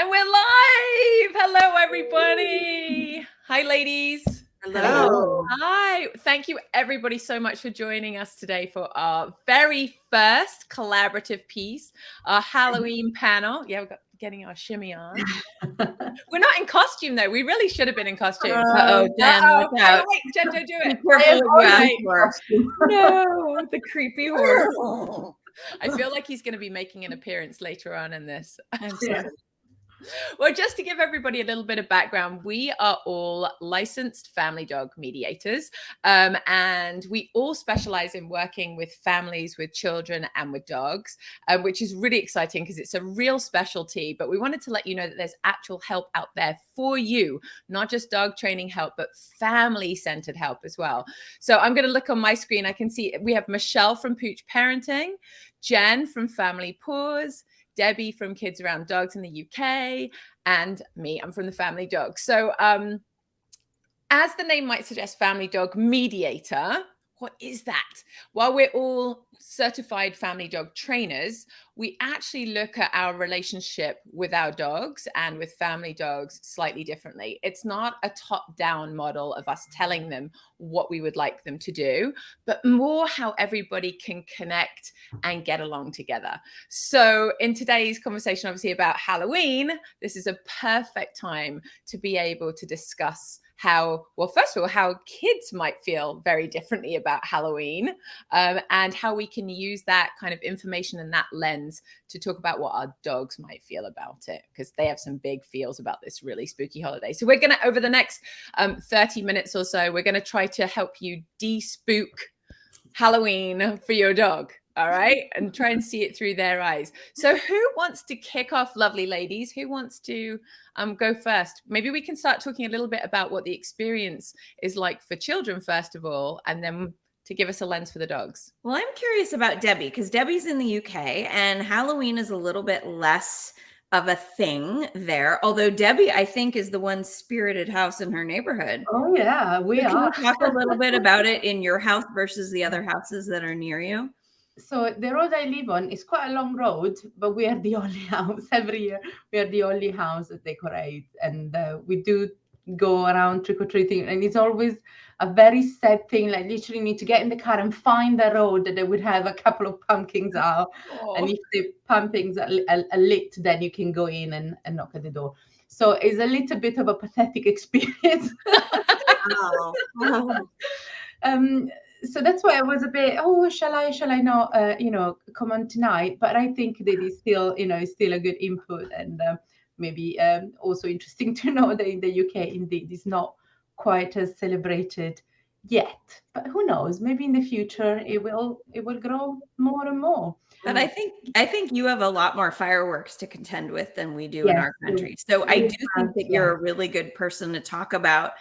And we're live. Hello, everybody. Hi, ladies. Hello. Hi. Thank you, everybody, so much for joining us today for our very first collaborative piece, our Halloween panel. Yeah, we've got getting our shimmy on. We're not in costume, though. We really should have been in costume. Uh-oh, Jen, watch out. Wait, Jen, don't do it. Be careful what you ask for. No, the creepy horse. I feel like he's going to be making an appearance later on in this. I'm sorry. Well, just to give everybody a little bit of background, we are all licensed family dog mediators, and we all specialize in working with families, with children, and with dogs, which is really exciting because it's a real specialty. But we wanted to let you know that there's actual help out there for you, not just dog training help, but family-centered help as well. So I'm going to look on my screen. I can see we have Michelle from Pooch Parenting, Jen from Family Paws, Debbie from Kids Around Dogs in the UK, and me, I'm from the Family Dog. So as the name might suggest, Family Dog Mediator, what is that? While we're all certified family dog trainers, we actually look at our relationship with our dogs and with family dogs slightly differently. It's not a top-down model of us telling them what we would like them to do, but more how everybody can connect and get along together. So in today's conversation, obviously about Halloween, this is a perfect time to be able to discuss how, well, first of all, how kids might feel very differently about Halloween, and how we can use that kind of information and that lens to talk about what our dogs might feel about it, because they have some big feels about this really spooky holiday. So we're going to, over the next 30 minutes or so, we're going to try to help you de-spook Halloween for your dog. All right. And try and see it through their eyes. So who wants to kick off, lovely ladies? Who wants to go first? Maybe we can start talking a little bit about what the experience is like for children, first of all, and then to give us a lens for the dogs. Well, I'm curious about Debbie because Debbie's in the UK and Halloween is a little bit less of a thing there. Although Debbie, I think, is the one spirited house in her neighborhood. Oh, yeah, we Can are. you talk a little bit about it in your house versus the other houses that are near you? So the road I live on is quite a long road, but we are the only house every year. We are the only house that decorates, and we do go around trick or treating, and it's always a very sad thing. Like literally, need to get in the car and find the road that they would have a couple of pumpkins out, and if the pumpkins are lit, then you can go in and knock at the door. So it's a little bit of a pathetic experience. So that's why I was a bit, shall I not, come on tonight? But I think that is still, still a good input, and maybe also interesting to know that in the UK, indeed, is not quite as celebrated yet. But who knows? Maybe in the future it will grow more and more. But I think you have a lot more fireworks to contend with than we do in our country. So I do think that you're a really good person to talk about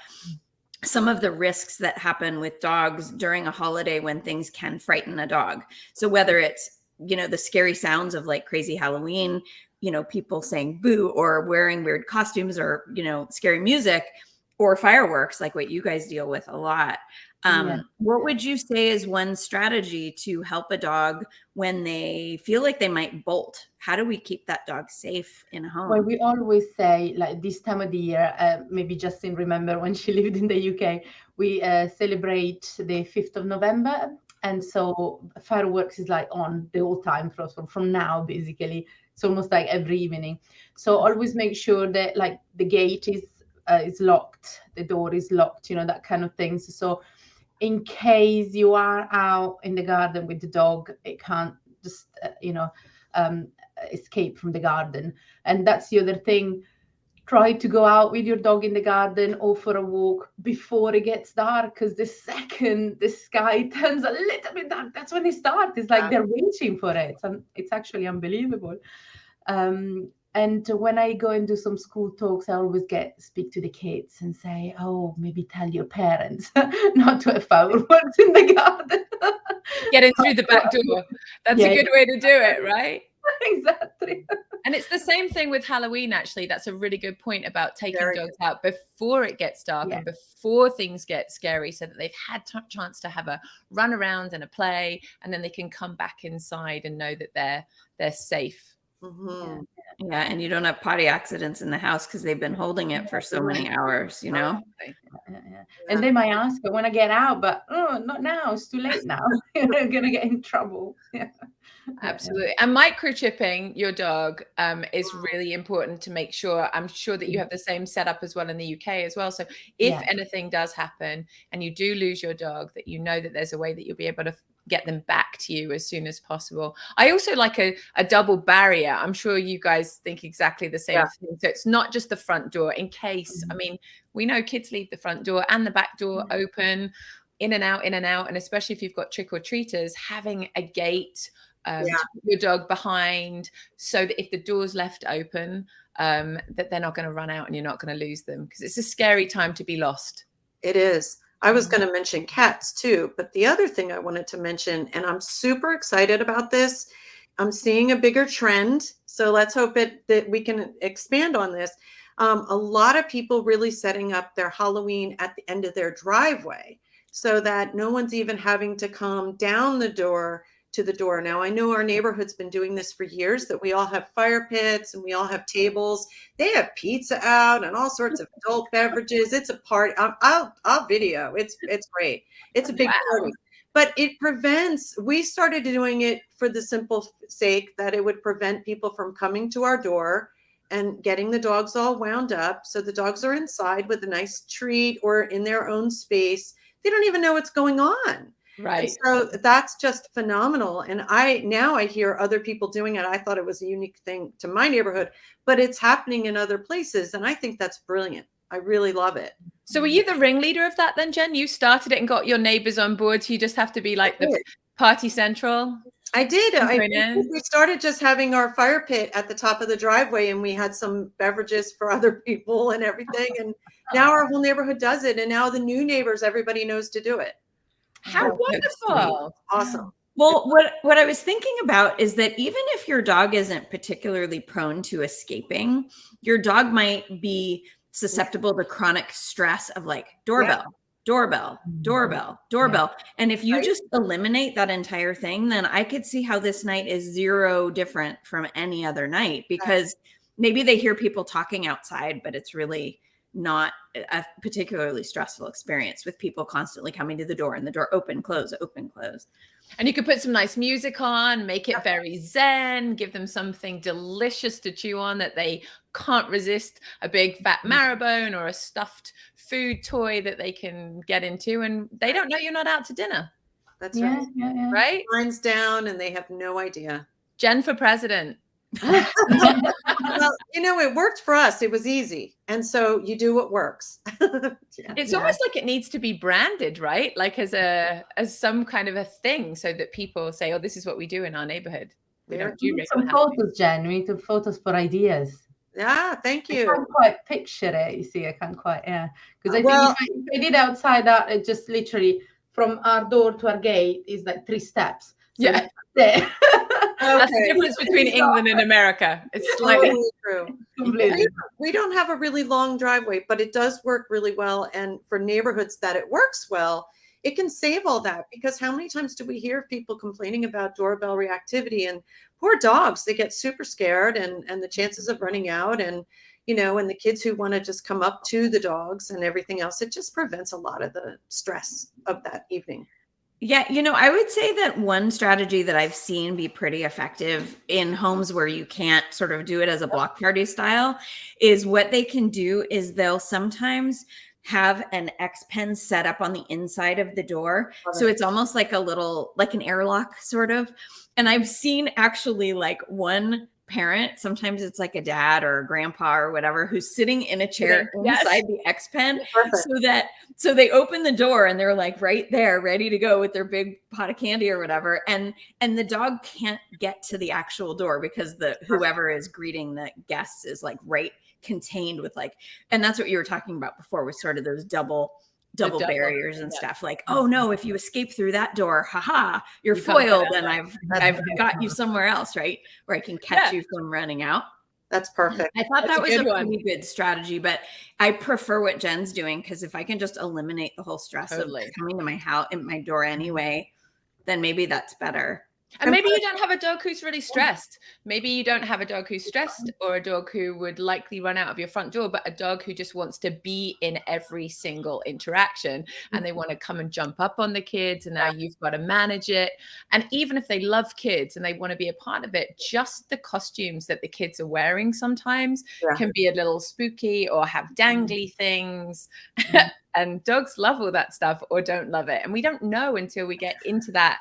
some of the risks that happen with dogs during a holiday when things can frighten a dog. So whether it's, the scary sounds of like crazy Halloween, people saying boo or wearing weird costumes or, scary music, or fireworks, like what you guys deal with a lot. What would you say is one strategy to help a dog when they feel like they might bolt? How do we keep that dog safe in a home? Well, we always say, like this time of the year, maybe Justin remember when she lived in the UK, we celebrate the 5th of November. And so fireworks is like on the whole time for us from now, basically. It's almost like every evening. So always make sure that like the gate is locked, the door is locked, that kind of things. So in case you are out in the garden with the dog, it can't just, escape from the garden. And that's the other thing. Try to go out with your dog in the garden or for a walk before it gets dark, because the second the sky turns a little bit dark, that's when they start. It's like they're waiting for it. And it's actually unbelievable. And when I go and do some school talks, I always speak to the kids and say, maybe tell your parents not to have fireworks in the garden. Get in through the back door. That's a good way to do it, right? Exactly. And it's the same thing with Halloween, actually. That's a really good point about taking dogs out before it gets dark and before things get scary, so that they've had a chance to have a run around and a play, and then they can come back inside and know that they're safe. Mm-hmm. Yeah, and you don't have potty accidents in the house because they've been holding it for so many hours, you know? Yeah. And they might ask, I want to get out, but not now. It's too late now. You're going to get in trouble. Yeah. Absolutely. And microchipping your dog is really important to make sure. I'm sure that you have the same setup as well in the UK as well. So if anything does happen and you do lose your dog, that you know that there's a way that you'll be able to get them back to you as soon as possible. I also like a double barrier. I'm sure you guys think exactly the same thing. So it's not just the front door in case, I mean, we know kids leave the front door and the back door open, in and out, and especially if you've got trick-or-treaters, having a gate to put your dog behind so that if the door's left open, that they're not going to run out and you're not going to lose them, because it's a scary time to be lost. It is. I was going to mention cats too, but the other thing I wanted to mention, and I'm super excited about this, I'm seeing a bigger trend. So let's hope that we can expand on this. A lot of people really setting up their Halloween at the end of their driveway so that no one's even having to come down the door to the door. Now, I know our neighborhood's been doing this for years, that we all have fire pits and we all have tables. They have pizza out and all sorts of adult beverages. It's a party. I'll video. It's great. It's a big party. But it prevents, we started doing it for the simple sake that it would prevent people from coming to our door and getting the dogs all wound up. So the dogs are inside with a nice treat or in their own space. They don't even know what's going on. Right. And so that's just phenomenal. And now I hear other people doing it. I thought it was a unique thing to my neighborhood, but it's happening in other places. And I think that's brilliant. I really love it. So were you the ringleader of that then, Jen? You started it and got your neighbors on board. So you just have to be like the party central. I did. We started just having our fire pit at the top of the driveway, and we had some beverages for other people and everything. And now our whole neighborhood does it. And now the new neighbors, everybody knows to do it. How wonderful. Awesome. Well, what I was thinking about is that even if your dog isn't particularly prone to escaping, your dog might be susceptible to chronic stress of like doorbell. And if you just eliminate that entire thing, then I could see how this night is zero different from any other night, because maybe they hear people talking outside, but it's really not a particularly stressful experience with people constantly coming to the door and the door open, close, open, close. And you could put some nice music on, make it very zen, give them something delicious to chew on that they can't resist, a big fat marrowbone or a stuffed food toy that they can get into, and they don't know you're not out to dinner. That's right. Right? Line's down and they have no idea. Jen for president. Well, it worked for us. It was easy. And so you do what works. It's almost like it needs to be branded, right? Like as some kind of a thing, so that people say, oh, this is what we do in our neighborhood. We don't do some photos, Jen. We need some photos for ideas. Yeah, thank you. I can't quite picture it. You see, I can't quite, because I think if I did outside that, it just literally from our door to our gate is like 3 steps. So that's the difference between England and America. It's slightly true. We don't have a really long driveway, but it does work really well. And for neighborhoods that it works well, it can save all that, because how many times do we hear people complaining about doorbell reactivity, and poor dogs, they get super scared, and the chances of running out, and and the kids who want to just come up to the dogs and everything else, it just prevents a lot of the stress of that evening. Yeah, I would say that one strategy that I've seen be pretty effective in homes where you can't sort of do it as a block party style is what they can do is they'll sometimes have an X pen set up on the inside of the door. So it's almost like like an airlock sort of. And I've seen actually like one parent, sometimes it's like a dad or a grandpa or whatever, who's sitting in a chair inside the X pen, so they open the door and they're like right there ready to go with their big pot of candy or whatever, and the dog can't get to the actual door because whoever is greeting the guests is like right contained with and that's what you were talking about before with sort of those double barriers and stuff, like, oh no, if you escape through that door, haha, you're foiled, and I've got you somewhere else, right, where I can catch you from running out. That's perfect. I thought that was a pretty good strategy, but I prefer what Jen's doing, because if I can just eliminate the whole stress of coming to my house and my door anyway, then maybe that's better. And maybe you don't have a dog who's really stressed. Maybe you don't have a dog who's stressed or a dog who would likely run out of your front door, but a dog who just wants to be in every single interaction and they want to come and jump up on the kids. And now you've got to manage it. And even if they love kids and they want to be a part of it, just the costumes that the kids are wearing sometimes can be a little spooky or have dangly things. And dogs love all that stuff or don't love it. And we don't know until we get into that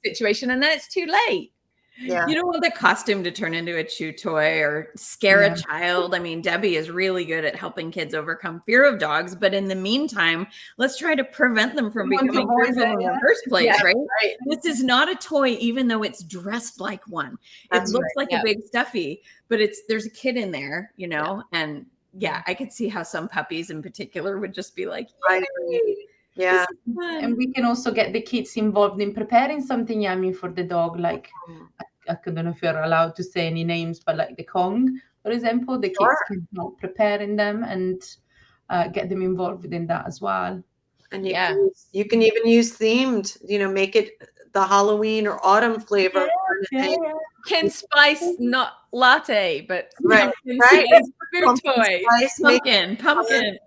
situation. And then it's too late. Yeah. You don't want the costume to turn into a chew toy or scare a child. I mean, Debbie is really good at helping kids overcome fear of dogs. But in the meantime, let's try to prevent them from becoming fearful in the first place, right? This is not a toy, even though it's dressed like one. It looks like a big stuffy, but there's a kid in there, you know, and I could see how some puppies in particular would just be like, yeah. And we can also get the kids involved in preparing something yummy for the dog. Like, I don't know if you're allowed to say any names, but like the Kong, for example, the kids can help preparing them and get them involved in that as well. And you can even use themed, you know, make it the Halloween or autumn flavor. Pumpkin spice, not latte, but pumpkin toy. Pumpkin.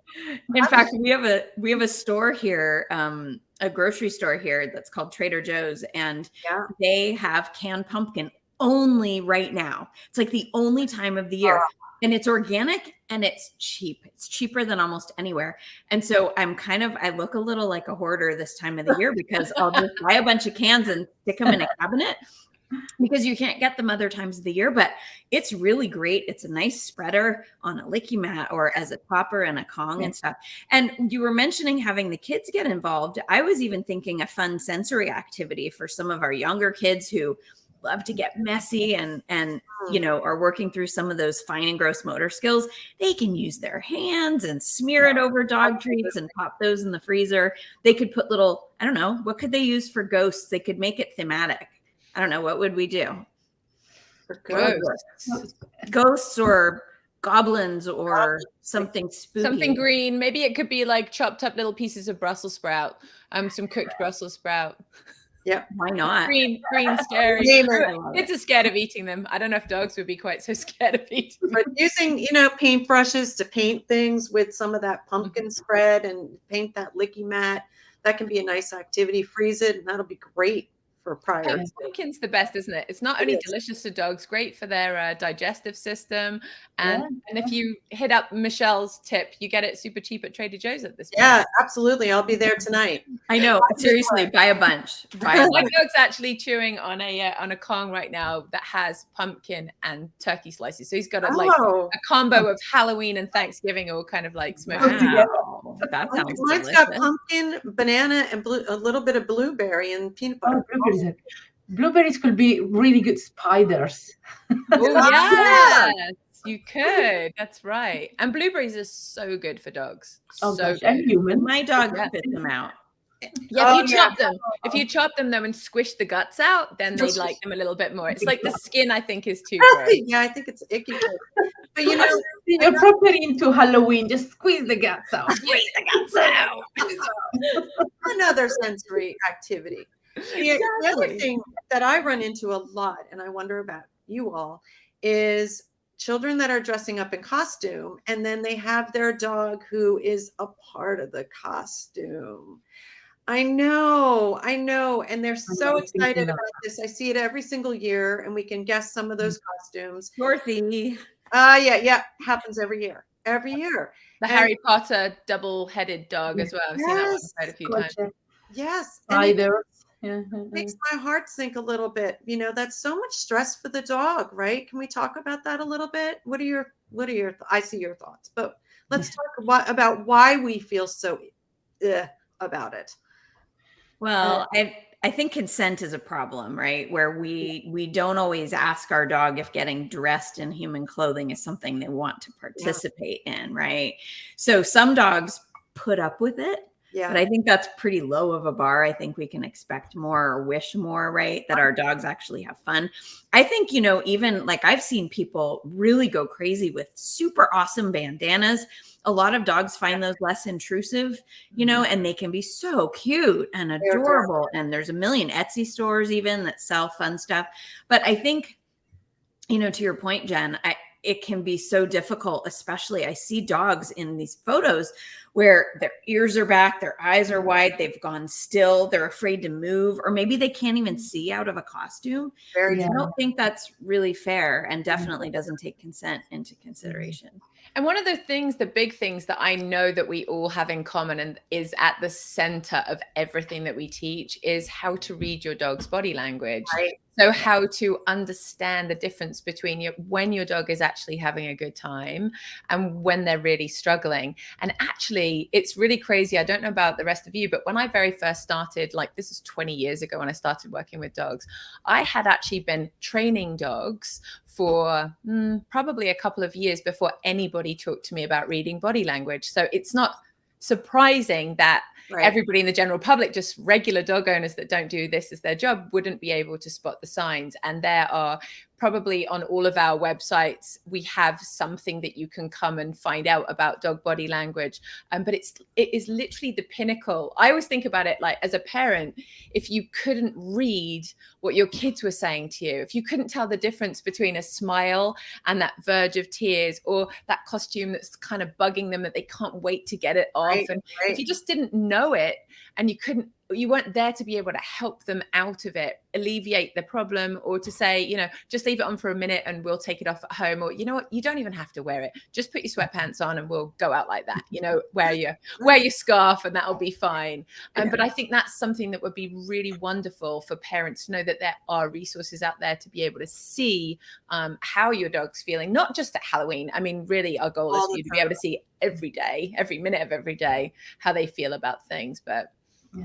In fact, we have a store here, a grocery store here that's called Trader Joe's, and they have canned pumpkin only right now. It's like the only time of the year. And it's organic and it's cheap. It's cheaper than almost anywhere. And so I look a little like a hoarder this time of the year because I'll just buy a bunch of cans and stick them in a cabinet because you can't get them other times of the year. But it's really great. It's a nice spreader on a licky mat or as a topper and a Kong and stuff. And you were mentioning having the kids get involved. I was even thinking a fun sensory activity for some of our younger kids who love to get messy and you know, are working through some of those fine and gross motor skills. They can use their hands and smear it over dog treats and pop those in the freezer. They could put little, I don't know, what could they use for ghosts? They could make it thematic. I don't know, what would we do? For ghosts or goblins or something spooky. Something green. Maybe it could be like chopped up little pieces of Brussels sprout, some cooked Brussels sprout. Yeah, why not? Green scary. Kids are scared of eating them. I don't know if dogs would be quite so scared of eating them. But using, you know, paintbrushes to paint things with some of that pumpkin spread and paint that licky mat, that can be a nice activity. Freeze it, and that'll be great for prior. Pumpkin's the best, isn't it? It's not only delicious to dogs, great for their digestive system. And if you hit up Michelle's tip, you get it super cheap at Trader Joe's at this point. Yeah, absolutely. I'll be there tonight. I know. Seriously, buy a bunch. My dog's actually chewing on a Kong right now that has pumpkin and turkey slices. So he's got a combo of Halloween and Thanksgiving all kind of like smoked together. That sounds Mine's got pumpkin, banana, and a little bit of blueberry and peanut butter. Blueberries could be really good spiders. Oh, yes, you could. That's right. And blueberries are so good for dogs. And human. My dog spits them out. Yeah, if you chop them though and squish the guts out, then they like them a little bit more. It's like the skin, I think, is too gross. Yeah, I think it's icky. But you know, you're properly into Halloween. Just squeeze the guts out. Squeeze the guts out. Another sensory activity. The other thing that I run into a lot, and I wonder about you all, is children that are dressing up in costume, and then they have their dog who is a part of the costume. I know. And they're so excited about this. I see it every single year, and we can guess some of those costumes. Dorothy. Yeah. Happens every year. The Harry Potter double-headed dog as well. I've seen that one quite a few times. Yes. Either. It makes my heart sink a little bit. You know, that's so much stress for the dog, right? Can we talk about that a little bit? What are your I see your thoughts, but let's talk about why we feel so about it. Well, I think consent is a problem, right? Where we don't always ask our dog if getting dressed in human clothing is something they want to participate in, right? So some dogs put up with it. Yeah. But I think that's pretty low of a bar. I think we can expect more or wish more, right? That our dogs actually have fun. I think, you know, even like I've seen people really go crazy with super awesome bandanas. A lot of dogs find those less intrusive, you know, and they can be so cute and adorable. And there's a million Etsy stores even that sell fun stuff. But I think, you know, to your point, Jen, it can be so difficult, especially I see dogs in these photos where their ears are back, their eyes are wide, they've gone still, they're afraid to move, or maybe they can't even see out of a costume. I don't think that's really fair, and definitely doesn't take consent into consideration. And one of the things, the big things that I know that we all have in common and is at the center of everything that we teach is how to read your dog's body language. Right. So how to understand the difference between when your dog is actually having a good time and when they're really struggling. And actually, it's really crazy. I don't know about the rest of you, but when I very first started, like this is 20 years ago when I started working with dogs, I had actually been training dogs for probably a couple of years before anybody talked to me about reading body language. So it's not surprising that everybody in the general public, just regular dog owners that don't do this as their job, wouldn't be able to spot the signs. And there are probably on all of our websites, we have something that you can come and find out about dog body language. But it is literally the pinnacle. I always think about it like as a parent, if you couldn't read what your kids were saying to you, if you couldn't tell the difference between a smile and that verge of tears, or that costume that's kind of bugging them that they can't wait to get it off. And if you just didn't know it and you weren't there to be able to help them out of it, alleviate the problem, or to say, you know, just leave it on for a minute and we'll take it off at home, or, you know what, you don't even have to wear it. Just put your sweatpants on and we'll go out like that, you know, wear your scarf and that'll be fine. But I think that's something that would be really wonderful for parents to know, that there are resources out there to be able to see how your dog's feeling, not just at Halloween. I mean, really our goal is for you to be able to see every day, every minute of every day, how they feel about things. But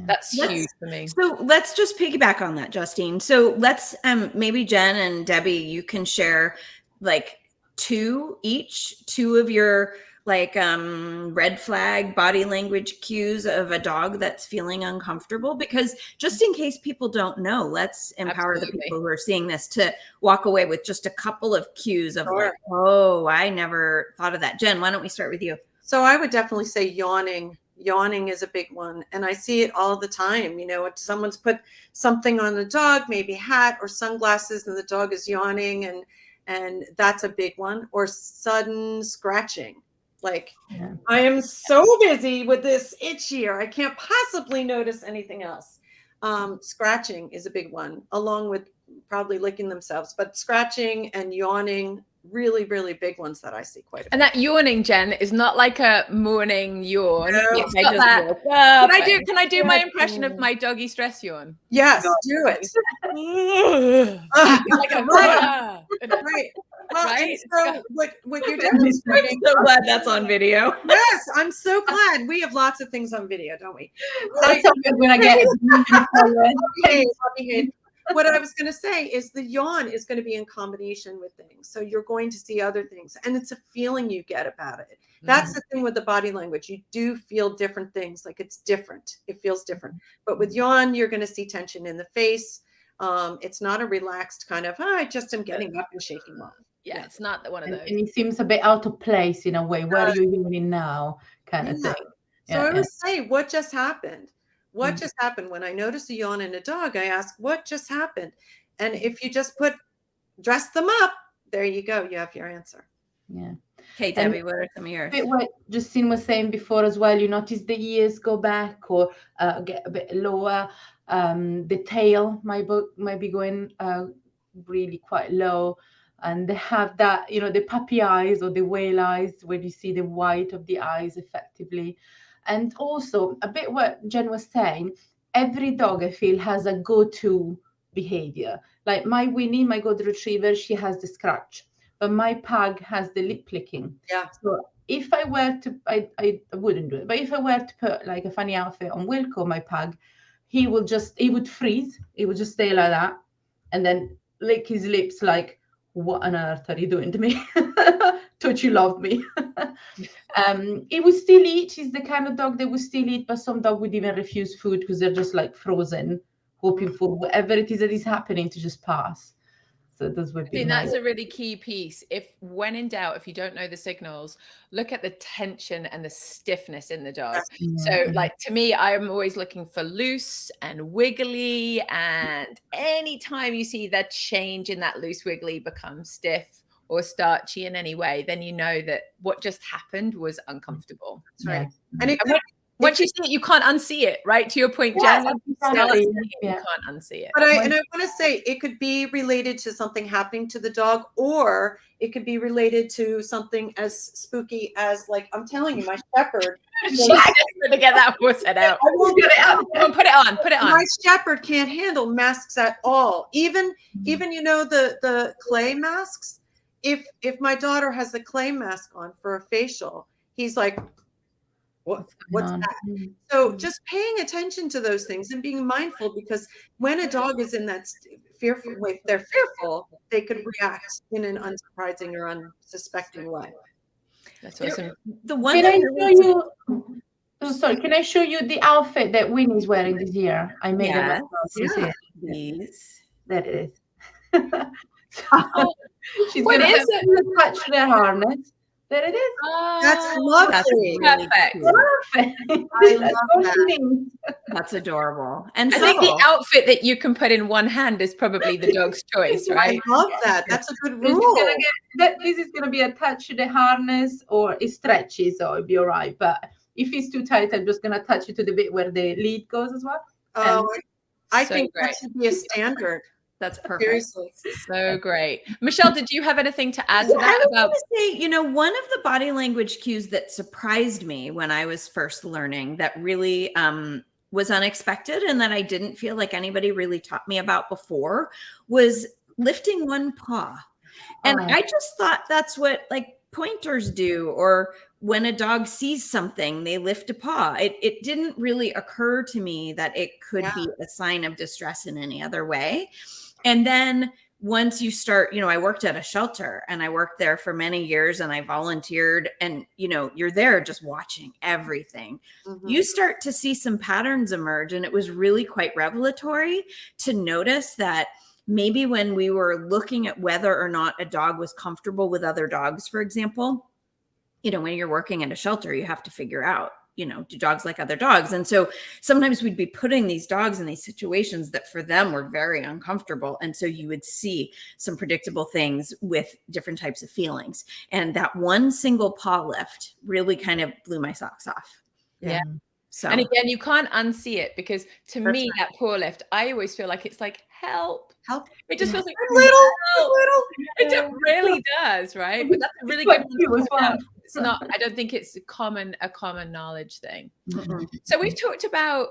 that's huge for me. So let's just piggyback on that, Justine. So let's maybe Jen and Debbie, you can share like two of your like red flag body language cues of a dog that's feeling uncomfortable, because just in case people don't know, let's empower the people who are seeing this to walk away with just a couple of cues of like, oh, I never thought of that. Jen, why don't we start with you? So I would definitely say yawning. Yawning is a big one. And I see it all the time. You know, if someone's put something on the dog, maybe a hat or sunglasses, and the dog is yawning, and that's a big one. Or sudden scratching. Like, I am so busy with this itch here, I can't possibly notice anything else. Scratching is a big one, along with probably licking themselves. But scratching and yawning, really, really big ones that I see quite a bit. And that yawning, Jen, is not like a morning yawn. No, It's got that. Can I do my impression of my doggy stress yawn? Yes, do it. Right. Well, Right? so what you're demonstrating. I'm so glad that's on video. Yes, I'm so glad. We have lots of things on video, don't we? That's something when I get What I was going to say is the yawn is going to be in combination with things. So you're going to see other things, and it's a feeling you get about it. That's the thing with the body language. You do feel different things. Like it's different. It feels different. But with yawn, you're going to see tension in the face. It's not a relaxed kind of, I just am getting up and shaking off. Yeah, it's not one of those. And it seems a bit out of place in a way. Where are you yawning now? Kind of thing. So I would say, what just happened? What just happened? When I notice a yawn in a dog, I ask, what just happened? And if you just dress them up, there you go. You have your answer. Yeah. Okay, Debbie, what are some of yours? What Justine was saying before as well, you notice the ears go back or get a bit lower. The tail might be going really quite low. And they have that, you know, the puppy eyes or the whale eyes, where you see the white of the eyes effectively. And also a bit what Jen was saying, every dog I feel has a go-to behavior. Like my Winnie, my golden retriever, she has the scratch, but my pug has the lip licking. Yeah. So if I were to, I wouldn't do it, but if I were to put like a funny outfit on Wilco, my pug, he would freeze. He would just stay like that and then lick his lips like, what on earth are you doing to me? Thought you loved me. He would still eat. He's the kind of dog that would still eat, but some dog would even refuse food because they're just like frozen, hoping for whatever it is that is happening to just pass. So those would be. I mean, that's a really key piece. When in doubt, if you don't know the signals, look at the tension and the stiffness in the dog. So like, to me, I'm always looking for loose and wiggly, and anytime you see that change in that loose wiggly become stiff or starchy in any way, then you know that what just happened was uncomfortable. That's right. And once you see it, you can't unsee it, right? To your point, Jen, you can't unsee it. But I want to say it could be related to something happening to the dog, or it could be related to something as spooky as, like, I'm telling you, my shepherd. She's desperate to get that horse head out. Put it on. My shepherd can't handle masks at all. Even you know, the clay masks. If my daughter has the clay mask on for a facial, he's like, what's that? So just paying attention to those things and being mindful, because when a dog is in that fearful way, if they're fearful, they could react in an unsurprising or unsuspecting way. That's awesome. The one can I show you? Oh, sorry. Can I show you the outfit that Winnie's wearing this year? I made it. Please. There it is. She's What going is to touch the harness. There it is. That's lovely. That's perfect. I love that. That's adorable. And I think the outfit that you can put in one hand is probably the dog's choice, right? I love that. That's a good rule. This is going to be attached to the harness, or it's stretchy, so it'll be all right. But if it's too tight, I'm just going to attach it to the bit where the lead goes as well. I think that should be a standard. That's perfect. Seriously. So great. Michelle, did you have anything to add to that? I was going to say, you know, one of the body language cues that surprised me when I was first learning, that really was unexpected and that I didn't feel like anybody really taught me about before, was lifting one paw. And I just thought that's what like pointers do, or when a dog sees something, they lift a paw. It didn't really occur to me that it could be a sign of distress in any other way. And then once you start, you know, I worked at a shelter and I worked there for many years and I volunteered, and, you know, you're there just watching everything. You start to see some patterns emerge, and it was really quite revelatory to notice that maybe when we were looking at whether or not a dog was comfortable with other dogs, for example, you know, when you're working at a shelter, you have to figure out, you know, do dogs like other dogs? And so sometimes we'd be putting these dogs in these situations that for them were very uncomfortable. And so you would see some predictable things with different types of feelings. And that one single paw lift really kind of blew my socks off. Yeah. So, and again, you can't unsee it, because to me, that paw lift, I always feel like it's like, help. It just feels like little. It really does, right? But that's a really good one. It's not, I don't think it's a common knowledge thing. So we've talked about,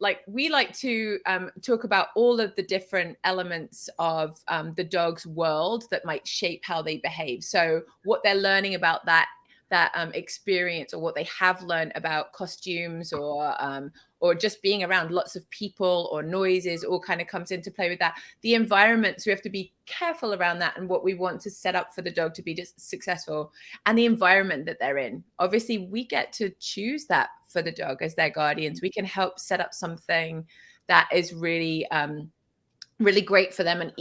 like, we like to talk about all of the different elements of the dog's world that might shape how they behave. So what they're learning about that experience, or what they have learned about costumes, or just being around lots of people or noises, all kind of comes into play with that. The environment, so we have to be careful around that and what we want to set up for the dog to be successful, and the environment that they're in. Obviously, we get to choose that for the dog as their guardians. We can help set up something that is really really great for them and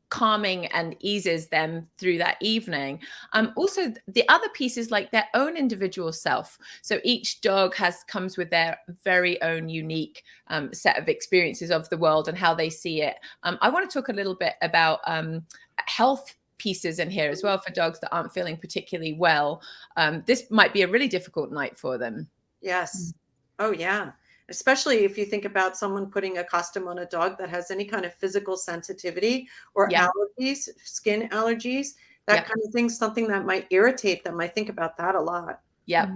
calming and eases them through that evening. Also, the other piece is like their own individual self. So each dog comes with their very own unique set of experiences of the world and how they see it. I want to talk a little bit about health pieces in here as well for dogs that aren't feeling particularly well. This might be a really difficult night for them. Yes. Oh, yeah. Especially if you think about someone putting a costume on a dog that has any kind of physical sensitivity or allergies, skin allergies, that kind of thing, something that might irritate them. I think about that a lot. Yeah.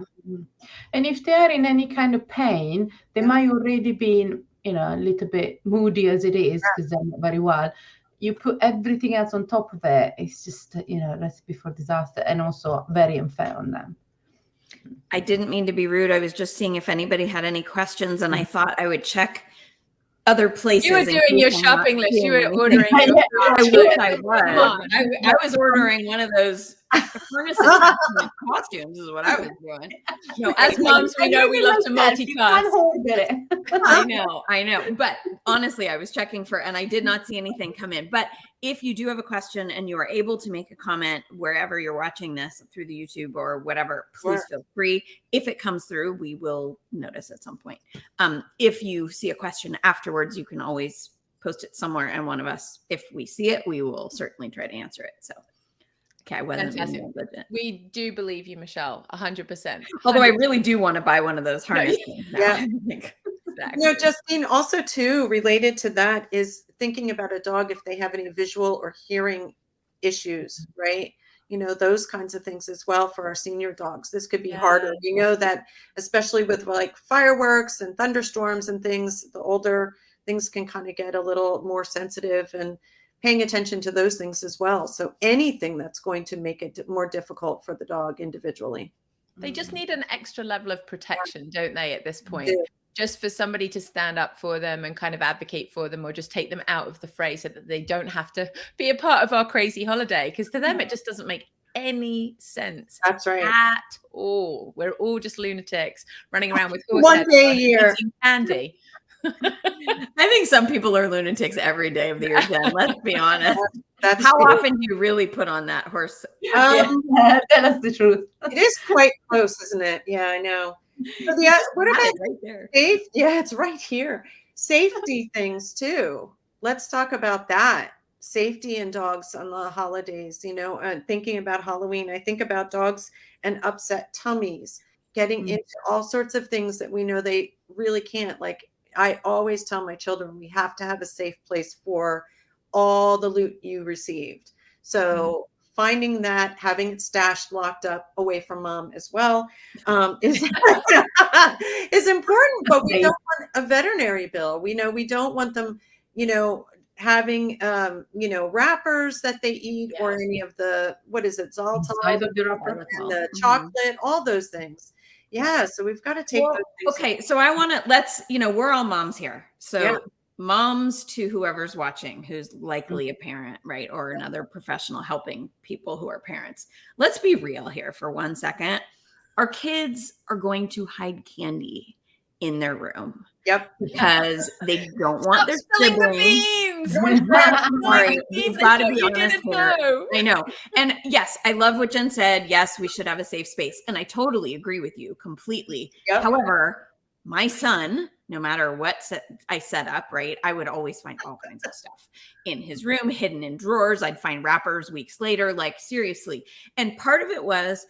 And if they are in any kind of pain, they might already be, you know, a little bit moody as it is, because they're not very well. You put everything else on top of it, it's just, you know, a recipe for disaster, and also very unfair on them. I didn't mean to be rude. I was just seeing if anybody had any questions, and I thought I would check other places. You were doing your shopping list. You were ordering. I was ordering one of those Harness attachment costumes is what I was doing. No, as moms, we know we love to multitask. I know. But honestly, I was checking and I did not see anything come in. But if you do have a question and you are able to make a comment wherever you're watching this through the YouTube or whatever, please feel free. If it comes through, we will notice at some point. If you see a question afterwards, you can always post it somewhere, and one of us, if we see it, we will certainly try to answer it. So, okay, fantastic. We do believe you, Michelle, 100%. Although I really do want to buy one of those harnesses. Yeah. Exactly. Justine, also too, related to that is thinking about a dog if they have any visual or hearing issues, right? Those kinds of things as well for our senior dogs. This could be harder. We know that, especially with like fireworks and thunderstorms and things, the older things can kind of get a little more sensitive, and paying attention to those things as well. So anything that's going to make it more difficult for the dog individually. They just need an extra level of protection, don't they, at this point? Just for somebody to stand up for them and kind of advocate for them, or just take them out of the fray so that they don't have to be a part of our crazy holiday. Because to them, it just doesn't make any sense. That's right. At all. We're all just lunatics running around with one day a year eating candy. I think some people are lunatics every day of the year, Jen. Let's be honest. How often do you really put on that horse? Tell us the truth. It is quite close, isn't it? Yeah, I know. So what about right there? Yeah, it's right here. Safety things too. Let's talk about that. Safety in dogs on the holidays. Thinking about Halloween, I think about dogs and upset tummies, getting into all sorts of things that we know they really can't. Like, I always tell my children, we have to have a safe place for all the loot you received. So finding that, having it stashed, locked up away from mom as well, is important. But we don't want a veterinary bill. We don't want them, having, wrappers that they eat, or any of the, what is it, Zoltar, and the chocolate, all those things. Yeah, so we've got to take those things. Okay, so I want to, we're all moms here. So moms to whoever's watching, who's likely a parent, right? Or another professional helping people who are parents. Let's be real here for 1 second. Our kids are going to hide candy in their room. Yep. Because they don't want their siblings. The beans. Sorry, you've got to be honest here. I know. And yes, I love what Jen said. Yes, we should have a safe space. And I totally agree with you completely. Yep. However, my son, no matter what I set up, right, I would always find all kinds of stuff in his room, hidden in drawers. I'd find wrappers weeks later, like seriously. And part of it was,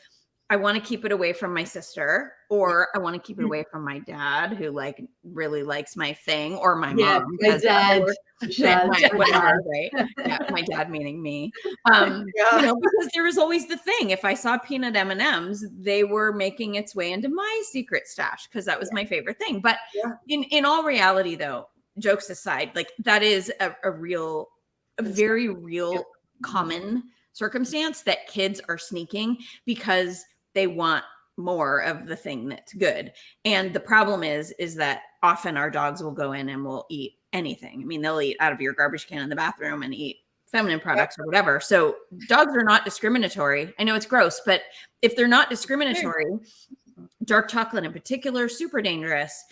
I want to keep it away from my sister, or I want to keep it away from my dad, who like really likes my thing, or my mom. My dad. Whatever, right? Yeah, my dad meaning me. Because there was always the thing. If I saw peanut M&Ms, they were making its way into my secret stash because that was my favorite thing. But in all reality, though, jokes aside, like that is a very real common circumstance that kids are sneaking because they want more of the thing that's good. And the problem is that often our dogs will go in and will eat anything. I mean, they'll eat out of your garbage can in the bathroom and eat feminine products or whatever. So dogs are not discriminatory. I know it's gross, but if they're not discriminatory, dark chocolate in particular, super dangerous.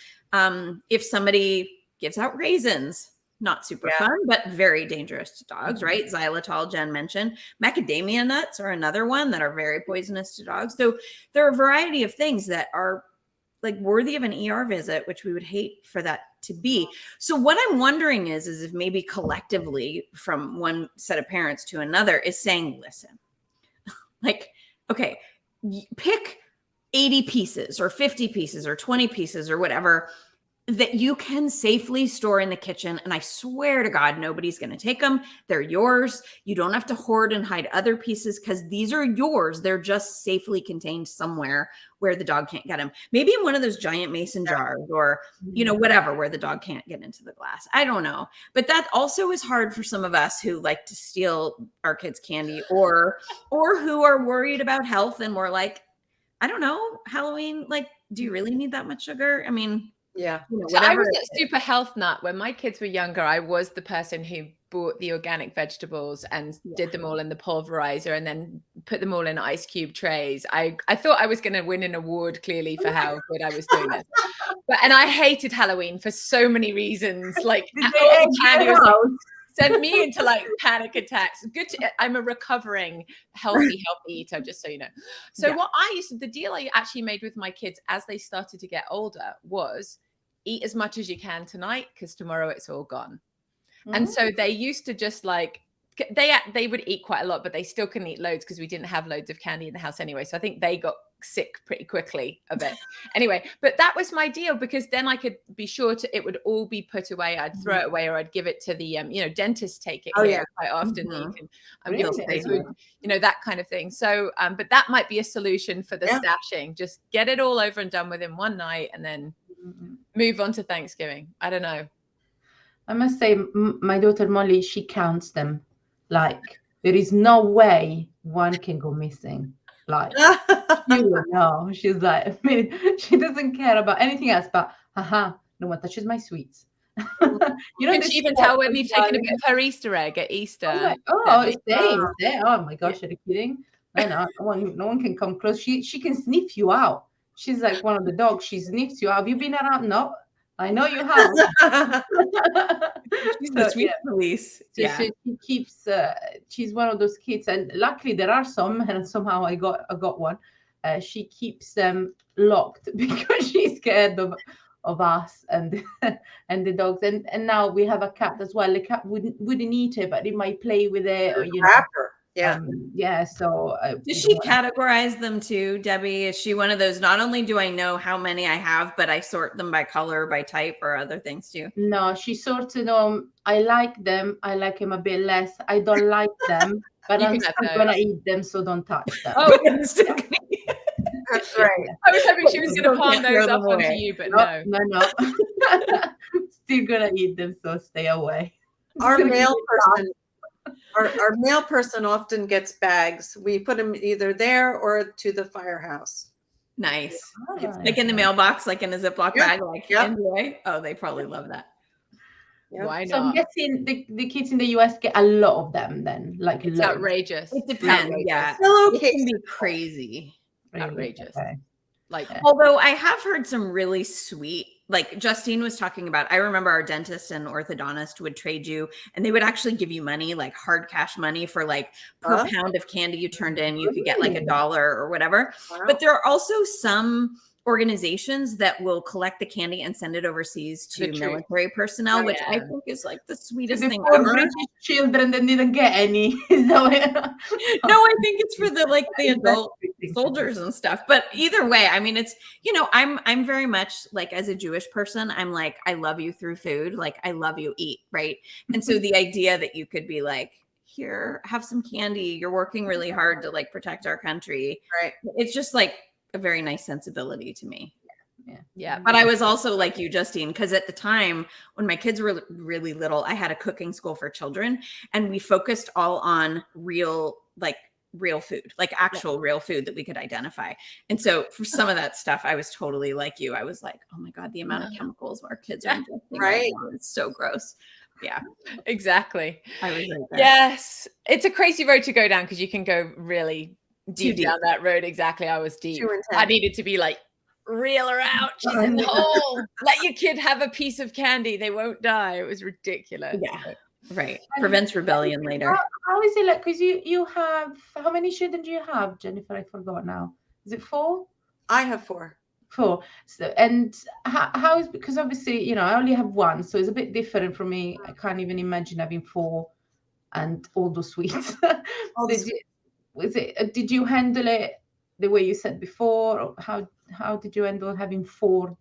If somebody gives out raisins, not super fun, but very dangerous to dogs, right? Xylitol, Jen mentioned. Macadamia nuts are another one that are very poisonous to dogs. So there are a variety of things that are like worthy of an ER visit, which we would hate for that to be. So what I'm wondering is if maybe collectively from one set of parents to another is saying, listen, like, okay, pick 80 pieces or 50 pieces or 20 pieces or whatever that you can safely store in the kitchen. And I swear to God, nobody's going to take them. They're yours. You don't have to hoard and hide other pieces because these are yours. They're just safely contained somewhere where the dog can't get them. Maybe in one of those giant mason jars or, whatever, where the dog can't get into the glass. I don't know. But that also is hard for some of us who like to steal our kids' candy or who are worried about health. And we're like, I don't know, Halloween, like, do you really need that much sugar? I mean, so I was a super health nut. When my kids were younger, I was the person who bought the organic vegetables and did them all in the pulverizer and then put them all in ice cube trays. I thought I was going to win an award, clearly, for how good I was doing it. And I hated Halloween for so many reasons. Like, candy was like, sent me into like panic attacks. I'm a recovering healthy eater, just so you know. So the deal I actually made with my kids as they started to get older was eat as much as you can tonight, because tomorrow it's all gone. And so they used to just like, they would eat quite a lot, but they still couldn't eat loads because we didn't have loads of candy in the house anyway. So I think they got sick pretty quickly of it. Anyway, but that was my deal, because then I could be sure it would all be put away. I'd throw it away, or I'd give it to the dentists take it quite often. You can give it to food, that kind of thing. So but that might be a solution for the stashing. Just get it all over and done with in one night, and then move on to Thanksgiving. I don't know. I must say, my daughter Molly, she counts them. Like, there is no way one can go missing. Like, you will know. She's like, I mean, she doesn't care about anything else, but no one touches my sweets. Can she even tell when you've taken a bit of her Easter egg at Easter? Like, same. Oh my gosh, are you kidding? No one can come close. She can sniff you out. She's like one of the dogs. She sniffs you out. Have you been around? No. I know you have. She's the sweet police. So she keeps. She's one of those kids, and luckily there are some, and somehow I got one. She keeps them locked because she's scared of us and the dogs. And now we have a cat as well. The cat wouldn't eat it, but it might play with it, or So does she categorize them too, Debbie? Is she one of those? Not only do I know how many I have, but I sort them by color, by type, or other things too. No, she sorted them. I like them. I like them a bit less. I don't like them, but I'm still gonna eat them, so don't touch them. Oh, that's right. I was hoping she was gonna palm those up onto you, but no. Still gonna eat them, so stay away. Our male person. Our male person often gets bags. We put them either there or to the firehouse. Nice. Like in the mailbox, like in a Ziploc bag, like enjoy. Oh, they probably love that. Why not? So I'm guessing the kids in the US get a lot of them then. Like, it's outrageous. It depends. Yeah. It can be crazy. Outrageous. Okay. Like, although I have heard some really sweet, like Justine was talking about, I remember our dentist and orthodontist would trade you, and they would actually give you money, like hard cash money, for like per pound of candy you turned in, you could get like $1 or whatever. Wow. But there are also some organizations that will collect the candy and send it overseas to military personnel, which I think is like the sweetest thing ever. British children that didn't get any. No, I think it's for the adult soldiers and stuff. But either way, I mean, it's, I'm very much like, as a Jewish person, I'm like, I love you through food. Like, I love you, eat, right? And so the idea that you could be like, here, have some candy. You're working really hard to like protect our country. Right. It's just like a very nice sensibility to me. Yeah. But I was also like you, Justine, because at the time when my kids were really little, I had a cooking school for children, and we focused all on real food, like actual real food that we could identify. And so for some of that stuff, I was totally like you. I was like, oh my God, the amount of chemicals our kids are injecting right now, it's so gross. Yeah, exactly. I was right there. Yes. It's a crazy road to go down, because you can go really deep down that road. Exactly. I was deep. I needed to be like, reel her out. She's in the hole. Let your kid have a piece of candy. They won't die. It was ridiculous. Yeah. Right. Prevents rebellion later. How is it like? Because you have, how many children do you have, Jennifer? I forgot now. Is it 4? I have 4. 4. So, and how is, because obviously, I only have 1, so it's a bit different for me. I can't even imagine having 4 and all those sweets. Did you handle it the way you said before? Or how did you handle having 4?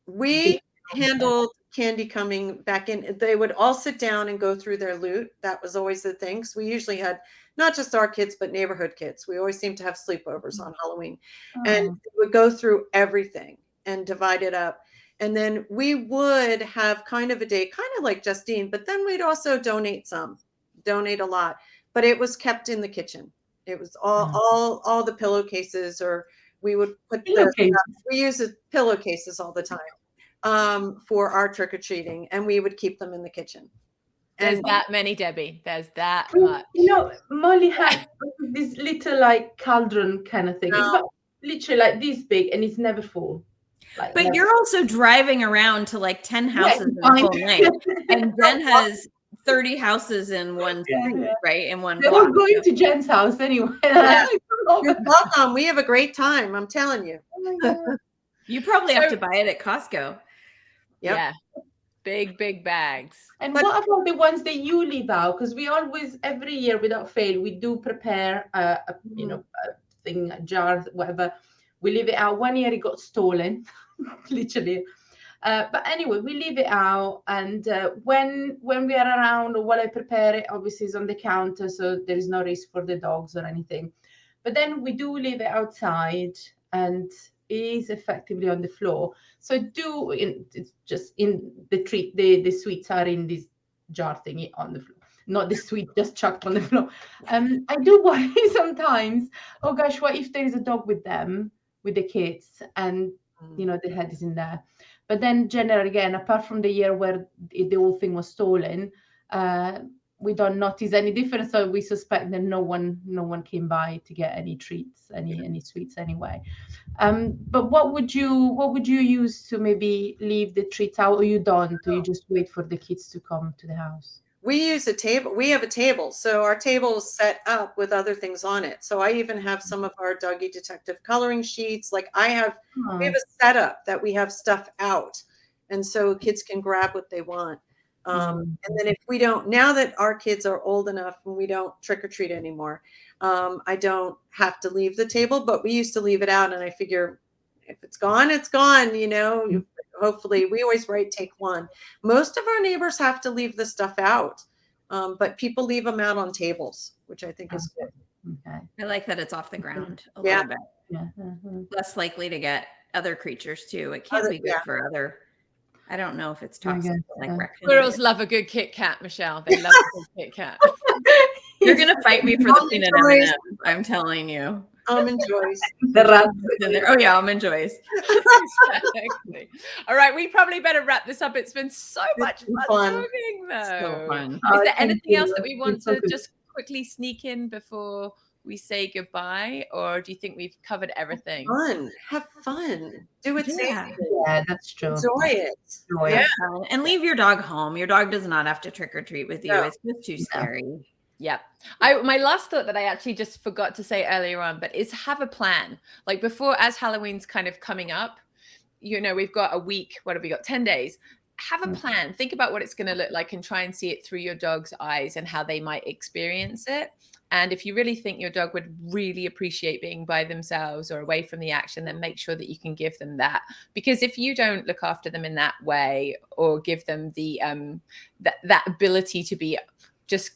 We handled candy coming back in. They would all sit down and go through their loot. That was always the thing. So we usually had not just our kids, but neighborhood kids. We always seemed to have sleepovers on Halloween, and we would go through everything and divide it up. And then we would have kind of a day, kind of like Justine, but then we'd also donate a lot, but it was kept in the kitchen. It was all the pillowcases, or we would put we use the pillowcases all the time for our trick-or-treating, and we would keep them in the kitchen. There's And that many, Debbie. There's that much. You know, Molly has this little like cauldron kind of thing. It's about literally like this big, and it's never full. Like, But never. you're also driving around to like 10 houses in fine. a whole night. And Jen has 30 houses in one street, right? In one They're block. all going to Jen's house anyway. you're welcome. We have a great time. I'm telling you. You probably have to buy it at Costco. Yep. Yeah. Big bags. And what about the ones that you leave out? Because we always, every year without fail, we do prepare a thing, a jar, whatever. We leave it out. One year it got stolen, literally. But anyway, we leave it out, and when we are around or while I prepare it, obviously it's on the counter, so there is no risk for the dogs or anything. But then we do leave it outside, and it is effectively on the floor. So it's just in the treat. The sweets are in this jar thingy on the floor, not the sweet just chucked on the floor. I do worry sometimes. Oh gosh, what if there is a dog with them, with the kids, and you know the head is in there? But then, generally, again, apart from the year where the whole thing was stolen, we don't notice any difference. So we suspect that no one came by to get any treats, any sweets anyway. But what would you use to maybe leave the treats out, or you don't? Or you just wait for the kids to come to the house? We use a table. We have a table. So our table is set up with other things on it. So I even have some of our doggy detective coloring sheets. Like we have a setup that we have stuff out. And so kids can grab what they want. And then if we don't, now that our kids are old enough and we don't trick or treat anymore, I don't have to leave the table, but we used to leave it out. And I figure if it's gone, it's gone, you know. Hopefully, we always write take one. Most of our neighbors have to leave the stuff out, but people leave them out on tables, which I think is good. Okay. I like that it's off the ground a little bit. Yeah. Less likely to get other creatures too. It can't be good for other. I don't know if it's toxic. Like raccoons. Squirrels love a good Kit Kat, Michelle. They love a good Kit Kat. You're gonna fight me for the peanut M&M. I'm telling you. Almond Joys. The rats in there. Oh yeah, Almond Joys. Exactly. All right, we probably better wrap this up. It's been so much fun talking, though. So fun. Is there anything else that we want to just quickly sneak in before we say goodbye, or do you think we've covered everything? Have fun. Do it safely. Yeah, that's true. Enjoy it. Yeah. And leave your dog home. Your dog does not have to trick or treat with you. No. It's just too scary. Yeah. My last thought that I actually just forgot to say earlier on, but is have a plan. Like before, as Halloween's kind of coming up, you know, we've got a week. What have we got? 10 days. Have a plan. Think about what it's going to look like and try and see it through your dog's eyes and how they might experience it. And if you really think your dog would really appreciate being by themselves or away from the action, then make sure that you can give them that. Because if you don't look after them in that way or give them the that ability to be just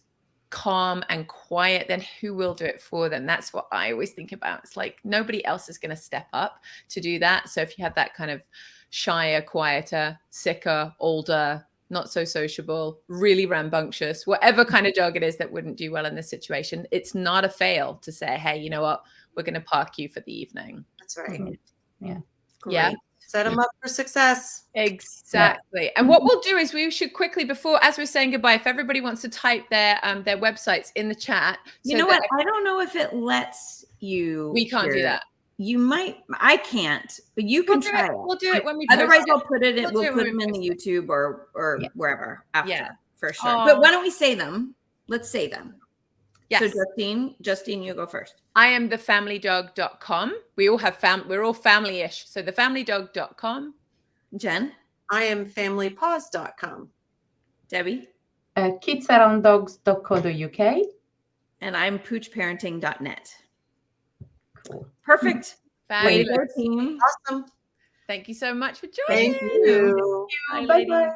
calm and quiet, then who will do it for them? That's what I always think about. It's like nobody else is going to step up to do that. So if you have that kind of shyer, quieter, sicker, older, not so sociable, really rambunctious, whatever kind of dog it is that wouldn't do well in this situation, it's not a fail to say, hey, you know what, we're going to park you for the evening. That's right. Yeah. Great. Yeah. Set them up for success. Exactly. And what we'll do is we should quickly, before, as we're saying goodbye, if everybody wants to type their websites in the chat. You know what? I don't know if it lets you. We can't do that. You might. I can't, but you can try it. We'll do it when we. Otherwise, we'll put it in. We'll put them in the YouTube or wherever after for sure. But why don't we say them? Let's say them. Yes. So Justine, you go first. I am thefamilydog.com. We all have we're all family-ish. So thefamilydog.com. Jen. I am familypaws.com. Debbie. kidsarounddogs.co.uk. And I'm poochparenting.net. Cool. Perfect. Fabulous. Team. Awesome. Thank you so much for joining. Thank you. Bye-bye.